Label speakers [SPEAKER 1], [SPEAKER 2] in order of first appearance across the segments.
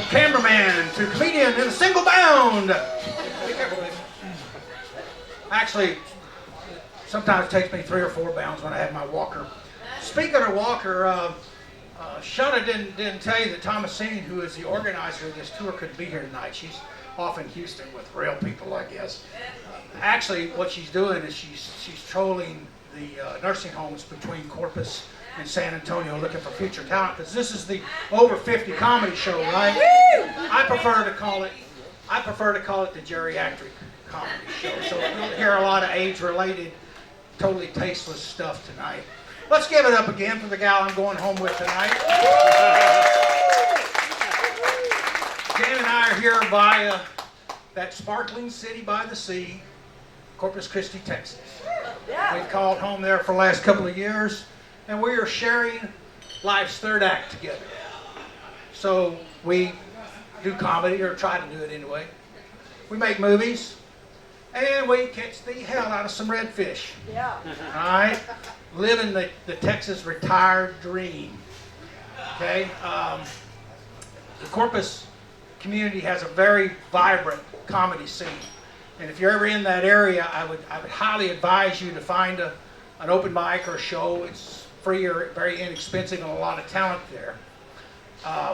[SPEAKER 1] From cameraman to comedian in a single bound. Actually, sometimes it takes me 3 or 4 bounds when I have my walker. Speaking of walker, Shana didn't tell you that Thomasine, who is the organizer of this tour, couldn't be here tonight. She's off in Houston with real people, I guess. Actually, what she's doing is she's trolling the nursing homes between Corpus and San Antonio, looking for future talent, because this is the over 50 comedy show, right? I prefer to call it the geriatric comedy show. So you'll hear a lot of age-related, totally tasteless stuff tonight. Let's give it up again for the gal I'm going home with tonight. Jan and I are here by that sparkling city by the sea, Corpus Christi, Texas. We've called home there for the last couple of years, and we are sharing life's third act together. So we do comedy, or try to do it anyway. We make movies, and we catch the hell out of some redfish.
[SPEAKER 2] Yeah.
[SPEAKER 1] All right? Living the Texas retired dream. Okay? The Corpus community has a very vibrant comedy scene. And if you're ever in that area, I would highly advise you to find an open mic or a show. It's free or very inexpensive, and a lot of talent there.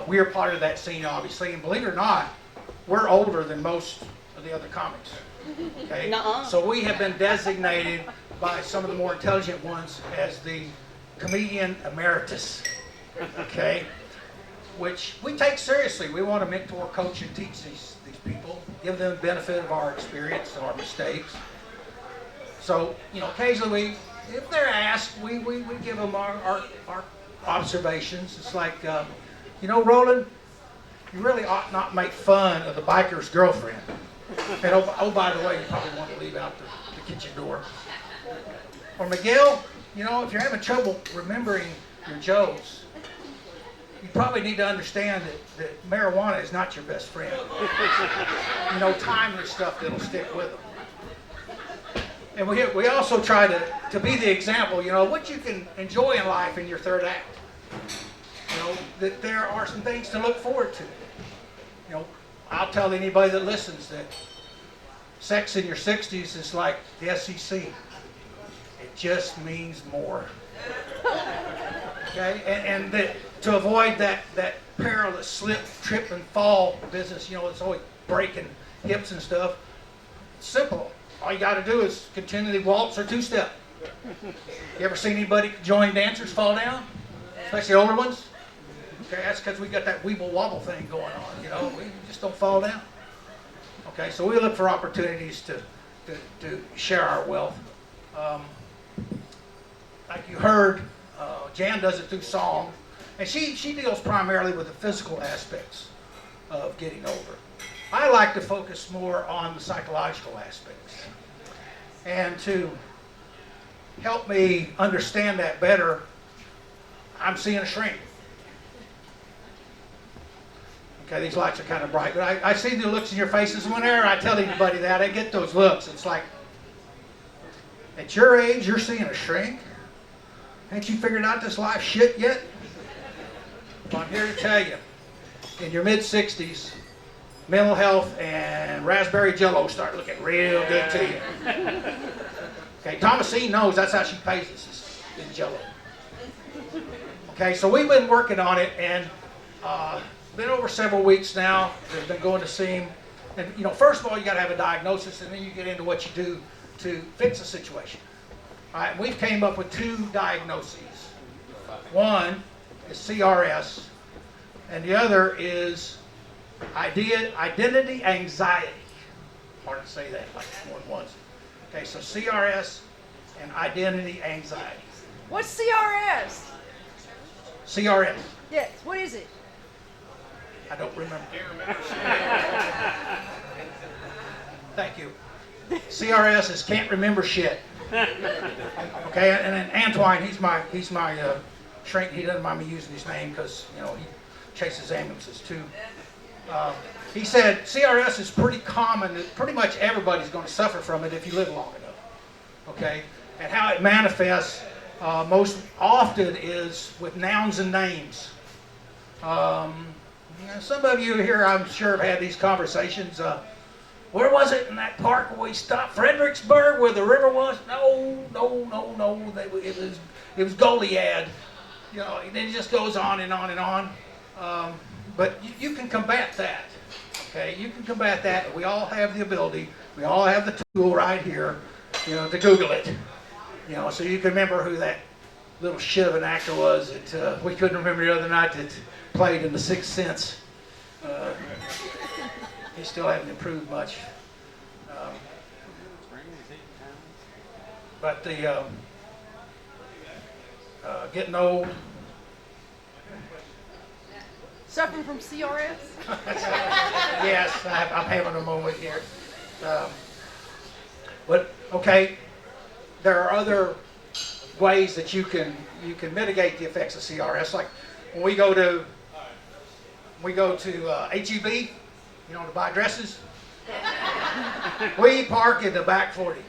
[SPEAKER 1] We are part of that scene, obviously, and believe it or not, we're older than most of the other comics. Okay? So we have been designated by some of the more intelligent ones as the comedian emeritus. Okay? Which we take seriously. We want to mentor, coach, and teach these people, give them the benefit of our experience and our mistakes. So, occasionally, if they're asked, we give them our observations. It's like, Roland, you really ought not make fun of the biker's girlfriend. And oh, by the way, you probably want to leave out the kitchen door. Or Miguel, if you're having trouble remembering your Joes, you probably need to understand that marijuana is not your best friend. Timeless stuff that'll stick with them. And we also try to be the example, what you can enjoy in life in your third act. That there are some things to look forward to. I'll tell anybody that listens that sex in your 60s is like the SEC. It just means more. Okay? And that to avoid that perilous slip, trip, and fall business, it's always breaking hips and stuff. It's simple. All you got to do is continually waltz or two-step. You ever seen anybody join dancers fall down? Especially older ones? Okay, that's because we got that weeble wobble thing going on. We just don't fall down. Okay, so we look for opportunities to share our wealth. Like you heard, Jan does it through song, and she deals primarily with the physical aspects of getting older. I like to focus more on the psychological aspects. And to help me understand that better, I'm seeing a shrink. Okay, these lights are kind of bright, but I see the looks in your faces, and whenever I tell anybody that, I get those looks. It's like, at your age, you're seeing a shrink? Ain't you figured out this life shit yet? Well, I'm here to tell you, in your mid-60s, mental health and raspberry jello start looking real good to you. Okay, Thomasine knows that's how she pays us, is in jello. Okay, so we've been working on it, and been over several weeks now. We've been going to see him. And, first of all, you got to have a diagnosis, and then you get into what you do to fix the situation. All right, we've came up with 2 diagnoses. One is CRS, and the other is identity anxiety. Hard to say that like more than once. Okay, so CRS and identity anxiety.
[SPEAKER 2] What's CRS?
[SPEAKER 1] CRS.
[SPEAKER 2] Yes, what is it?
[SPEAKER 1] I don't remember. Thank you. CRS is can't remember shit. Okay, and then Antoine, he's my shrink. He doesn't mind me using his name because he chases ambulances too. He said CRS is pretty common. That pretty much everybody's going to suffer from it if you live long enough. Okay, and how it manifests most often is with nouns and names. Now, some of you here, I'm sure, have had these conversations. Where was it in that park where we stopped? Fredericksburg, where the river was? No. It was Goliad. You know, and it just goes on and on and on. But you can combat that. Okay, you can combat that. We all have the ability. We all have the tool right here, you know, to Google it. You know, so you can remember who that little shit of an actor was that we couldn't remember the other night that played in The Sixth Sense. He still hasn't improved much. But the getting old.
[SPEAKER 2] Suffering from CRS?
[SPEAKER 1] Yes, I'm having a moment here. But okay, there are other ways that you can mitigate the effects of CRS. Like when we go to HEB, you know, to buy dresses, we park in the back 40.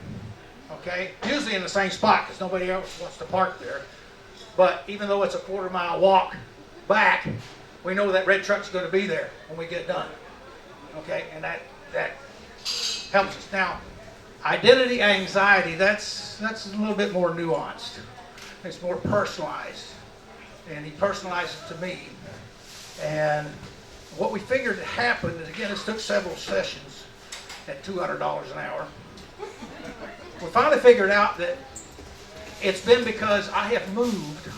[SPEAKER 1] Okay, usually in the same spot because nobody else wants to park there. But even though it's a quarter-mile walk back, we know that red truck's going to be there when we get done. Okay, and that helps us. Now, identity anxiety, that's a little bit more nuanced. It's more personalized. And he personalized it to me. And what we figured happened, and again, this took several sessions at $200 an hour. We finally figured out that it's been because I have moved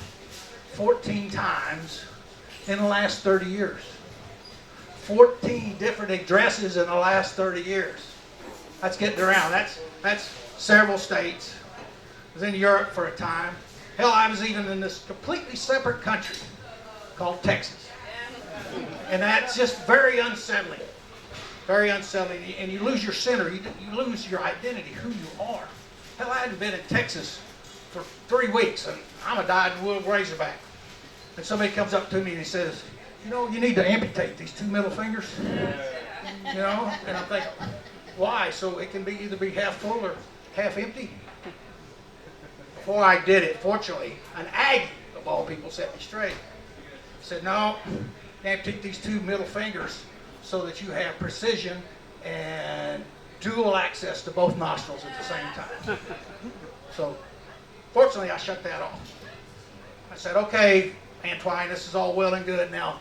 [SPEAKER 1] 14 times in the last 30 years. 14 different addresses in the last 30 years. That's getting around. That's several states. I was in Europe for a time. Hell, I was even in this completely separate country called Texas. And that's just very unsettling. Very unsettling. And you lose your center. You lose your identity, who you are. Hell, I hadn't been in Texas for 3 weeks, and I'm a dyed-in-the-wool Razorback. And somebody comes up to me and he says, you know, you need to amputate these 2 middle fingers. You know, and I'm thinking, why? So it can either be half full or half empty. Before I did it, fortunately, an Aggie, of all people, set me straight. He said, no, amputate these 2 middle fingers so that you have precision and dual access to both nostrils at the same time. So, fortunately, I shut that off. I said, okay, Antoine, this is all well and good now.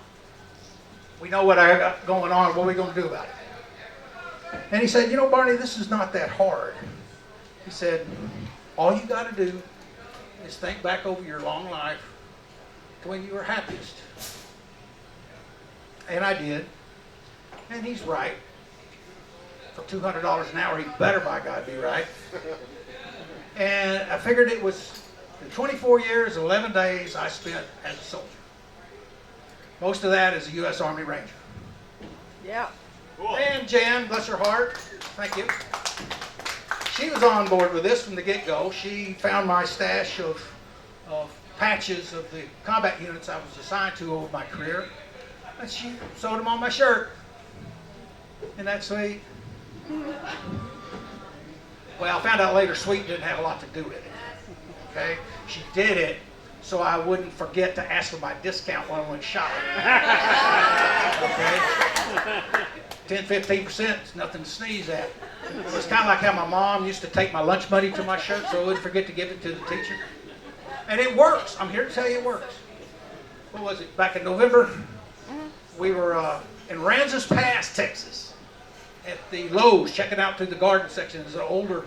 [SPEAKER 1] We know what I got going on. What are we going to do about it? And he said, you know, Barney, this is not that hard. He said, all you got to do is think back over your long life to when you were happiest. And I did. And he's right. For $200 an hour, he better, by God, be right. And I figured it was the 24 years, 11 days I spent as a soldier. Most of that as a U.S. Army Ranger.
[SPEAKER 2] Yeah.
[SPEAKER 3] Cool.
[SPEAKER 1] And Jan, bless her heart, thank you. She was on board with this from the get-go. She found my stash of patches of the combat units I was assigned to over my career, and she sewed them on my shirt. Isn't that sweet? Well, I found out later sweet didn't have a lot to do with it. Okay? She did it so I wouldn't forget to ask for my discount when I went shopping. Okay? 10-15% is nothing to sneeze at. It's kind of like how my mom used to take my lunch money to my shirt so I wouldn't forget to give it to the teacher. And it works. I'm here to tell you it works. What was it? Back in November, we were in Ranzas Pass, Texas, at the Lowe's, checking out through the garden section. There's an older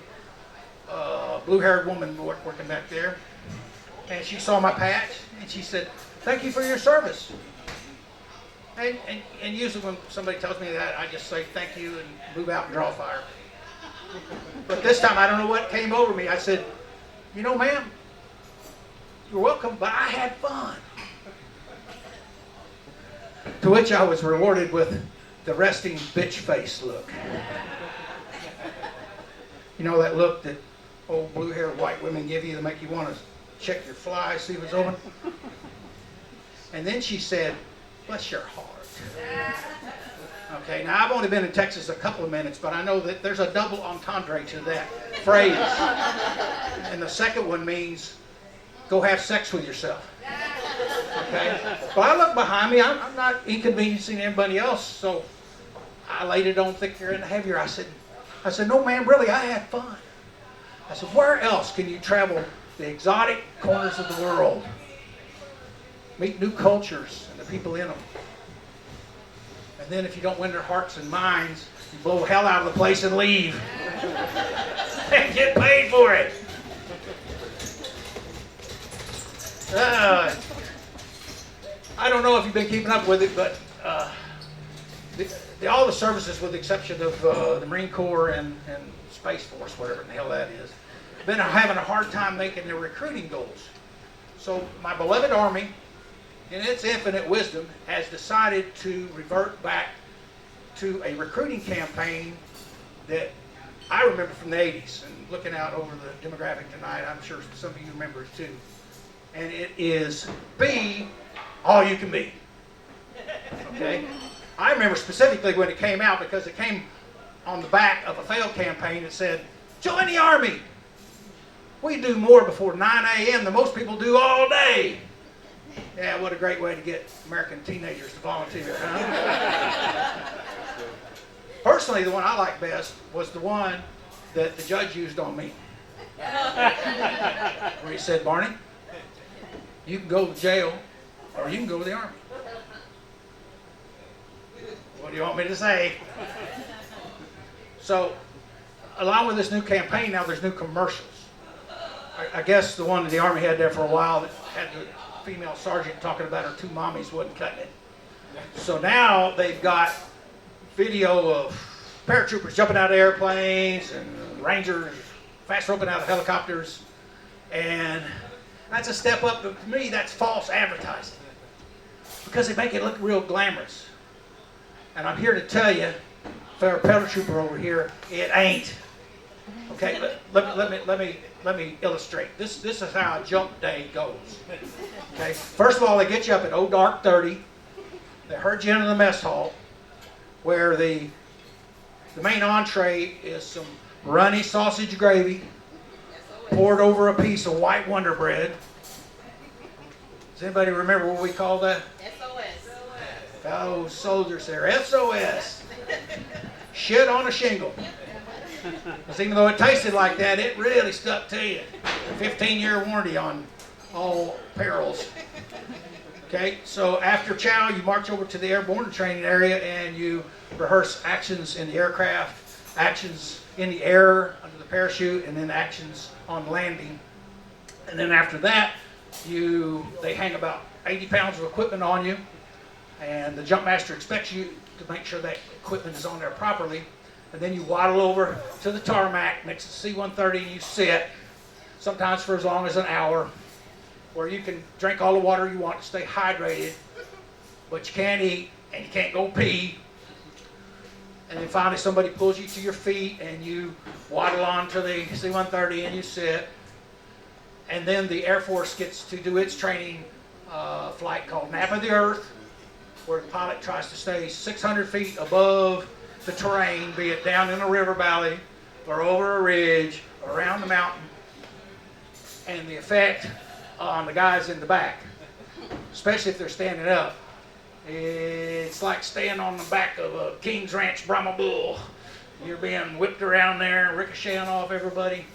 [SPEAKER 1] blue-haired woman working back there. And she saw my patch, and she said, thank you for your service. And usually when somebody tells me that, I just say thank you and move out and draw fire. But this time, I don't know what came over me. I said, you know, ma'am, you're welcome, but I had fun. To which I was rewarded with the resting bitch face look. You know that look that old blue-haired white women give you to make you want to check your fly, see if it's open? And then she said, bless your heart. Okay, now I've only been in Texas a couple of minutes, but I know that there's a double entendre to that phrase. And the second one means, go have sex with yourself. Okay? But I look behind me. I'm not inconveniencing anybody else, so I laid it on thicker and heavier. I said, no, man, really, I had fun. I said, where else can you travel the exotic corners of the world? Meet new cultures and the people in them. And then if you don't win their hearts and minds, you blow hell out of the place and leave. And get paid for it. I don't know if you've been keeping up with it, but all the services, with the exception of the Marine Corps and Space Force, whatever the hell that is, been having a hard time making their recruiting goals. So my beloved Army, in its infinite wisdom, has decided to revert back to a recruiting campaign that I remember from the 80s. And looking out over the demographic tonight, I'm sure some of you remember it too. And it is be all you can be. Okay? I remember specifically when it came out because it came on the back of a failed campaign that said, join the Army. We do more before 9 a.m. than most people do all day. Yeah, what a great way to get American teenagers to volunteer, huh? Personally, the one I liked best was the one that the judge used on me. Where he said, Barney, you can go to jail or you can go to the Army. What do you want me to say? So, along with this new campaign, now there's new commercials. I guess the one that the Army had there for a while that had the female sergeant talking about her two mommies wasn't cutting it. So now they've got video of paratroopers jumping out of airplanes and Rangers fast roping out of helicopters. And that's a step up, but to me that's false advertising. Because they make it look real glamorous. And I'm here to tell you, fair paratrooper over here, it ain't. Okay, let me illustrate. This is how a jump day goes. Okay, first of all, they get you up at old dark 30. They herd you into the mess hall, where the main entree is some runny sausage gravy poured over a piece of white Wonder Bread. Does anybody remember what we call that?
[SPEAKER 3] SOS.
[SPEAKER 1] Oh, soldiers there. SOS. Shit on a shingle. Because even though it tasted like that, it really stuck to you. 15-year warranty on all perils. Okay, so after chow, you march over to the airborne training area and you rehearse actions in the aircraft, actions in the air under the parachute, and then actions on landing. And then after that, they hang about 80 pounds of equipment on you, and the jump master expects you to make sure that equipment is on there properly. And then you waddle over to the tarmac next to C-130 and you sit, sometimes for as long as an hour, where you can drink all the water you want to stay hydrated, but you can't eat and you can't go pee. And then finally somebody pulls you to your feet and you waddle onto the C-130 and you sit. And then the Air Force gets to do its training flight called Nap of the Earth, where the pilot tries to stay 600 feet above the terrain, be it down in a river valley or over a ridge or around the mountain, and the effect on the guys in the back, especially if they're standing up, it's like staying on the back of a King's Ranch Brahma bull. You're being whipped around there, ricocheting off everybody.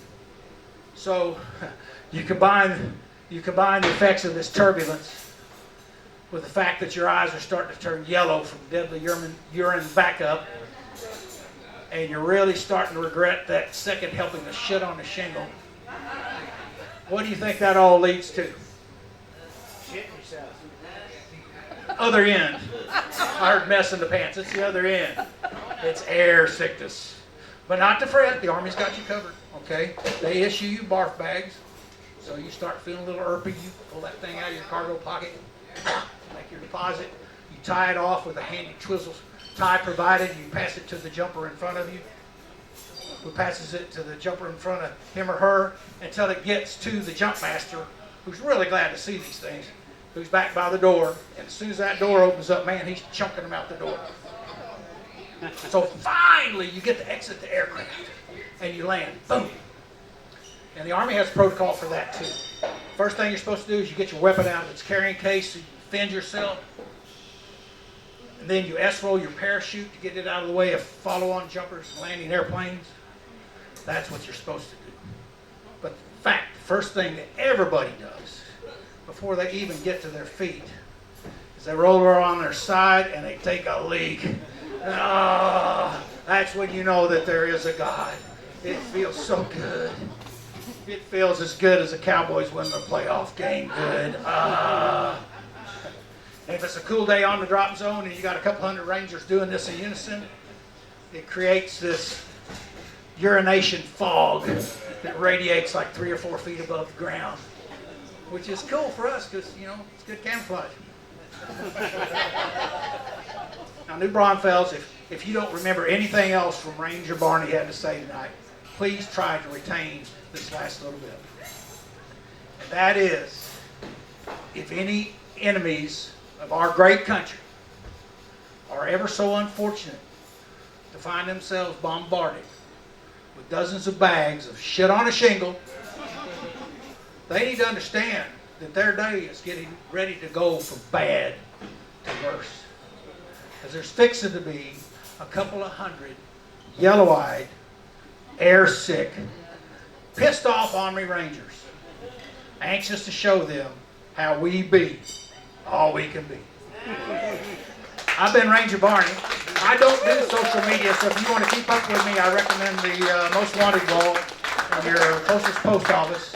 [SPEAKER 1] So you combine the effects of this turbulence with the fact that your eyes are starting to turn yellow from deadly urine backup, and you're really starting to regret that second helping of shit on the shingle. What do you think that all leads to?
[SPEAKER 4] Shit yourself.
[SPEAKER 1] Other end. I heard mess in the pants. It's the other end. It's air sickness. But not to fret. The Army's got you covered. Okay? They issue you barf bags. So you start feeling a little irpy. You pull that thing out of your cargo pocket. Make your deposit. You tie it off with a handy twizzle tie provided. You pass it to the jumper in front of you, who passes it to the jumper in front of him or her until it gets to the jump master, who's really glad to see these things, who's back by the door. And as soon as that door opens up, man, he's chunking them out the door. So finally, you get to exit the aircraft and you land. Boom. And the Army has a protocol for that too. First thing you're supposed to do is you get your weapon out of its carrying case, so you defend yourself. And then you S-roll your parachute to get it out of the way of follow-on jumpers landing airplanes. That's what you're supposed to do. But in fact, the first thing that everybody does before they even get to their feet is they roll over on their side and they take a leak. Oh, that's when you know that there is a God. It feels so good. It feels as good as the Cowboys win the playoff game. Good. And if it's a cool day on the drop zone and you got a couple hundred Rangers doing this in unison, it creates this urination fog that radiates like 3 or 4 feet above the ground, which is cool for us because, you know, it's good camouflage. Now, New Braunfels, if you don't remember anything else from Ranger Barney had to say tonight, please try to retain this last little bit. And that is, if any enemies of our great country are ever so unfortunate to find themselves bombarded with dozens of bags of shit on a shingle, they need to understand that their day is getting ready to go from bad to worse. Because there's fixing to be a couple of hundred yellow-eyed, air-sick, pissed off Army Rangers, anxious to show them how we be all we can be. I've been Ranger Barney. I don't do social media, so if you want to keep up with me, I recommend the Most Wanted wall on your closest post office.